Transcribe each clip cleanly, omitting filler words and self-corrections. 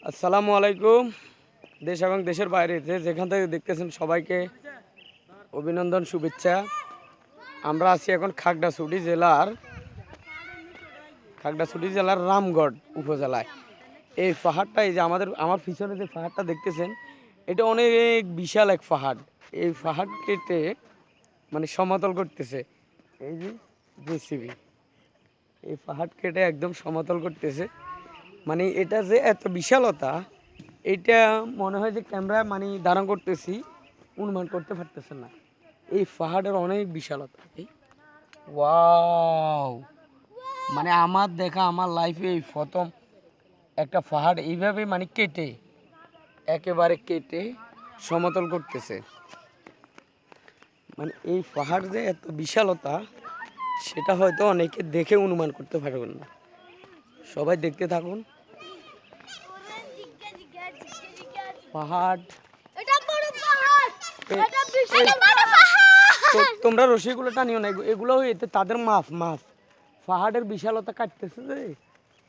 আসসালামু আলাইকুম। দেশ এবং দেশের বাইরে যেখান থেকে দেখতেছেন সবাইকে অভিনন্দন, শুভেচ্ছা। আমরা আছি এখন খাগড়াছড়ি জেলার রামগড় উপজেলায়। এই পাহাড়টা, এই যে আমার পিছনে যে পাহাড়টা দেখতেছেন, এটা অনেক বিশাল এক পাহাড়। এই পাহাড় কেটে সমতল করতেছে এই যে জেসিবি। এই পাহাড় কেটে একদম সমতল করতেছে। এটা যে এত বিশালতা, এটা মনে হয় যে ক্যামেরা ধারণ করতেছি, অনুমান করতে পারতেছে না। এই পাহাড়ের অনেক বিশালতা। ওয়াও, আমার দেখা, আমার লাইফে এই প্রথম একটা পাহাড় এইভাবে কেটে, একেবারে কেটে সমতল করতেছে। এই পাহাড় যে এত বিশালতা, সেটা হয়তো অনেকে দেখে অনুমান করতে পারবেন না। সবাই দেখতে থাকুন। পাহাড়, তোমরা রশিগুলো টানিও না, এগুলো এতে তাদের মাফ পাহাড়ের বিশালতা কাটতেছে যে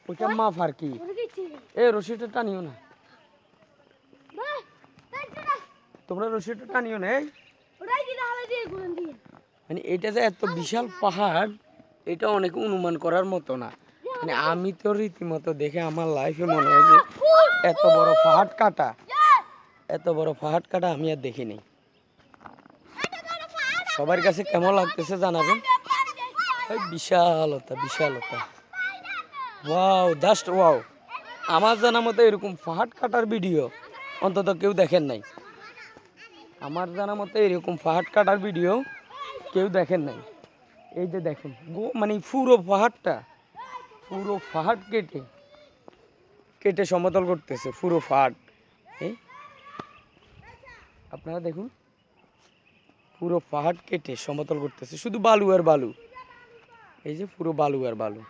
ওইটা মাফ আর কি। রশিটা টানিও না, তোমরা রশিটা টানিও না। এটা যে এত বিশাল পাহাড়, এটা অনেকে অনুমান করার মতো না। আমি তো রীতিমতো দেখে আমার লাইফে মনে হয় যে এত বড় পাহাড় কাটা আমি আর দেখিনি। সবার কাছে কেমন লাগতেছে জানাবেন। বিশালতা ওয়াও, জাস্ট ওয়াও। আমার জানা মতো এরকম পাহাড় কাটার ভিডিও অন্তত কেউ দেখেন নাই। এই যে দেখেন পুরো পাহাড় কেটে সমতল করতেছে পুরো পাহাড়। আপনারা দেখুন, পুরো পাহাড় কেটে সমতল করতেছে, শুধু বালু আর বালু। এই যে পুরো বালু আর বালু।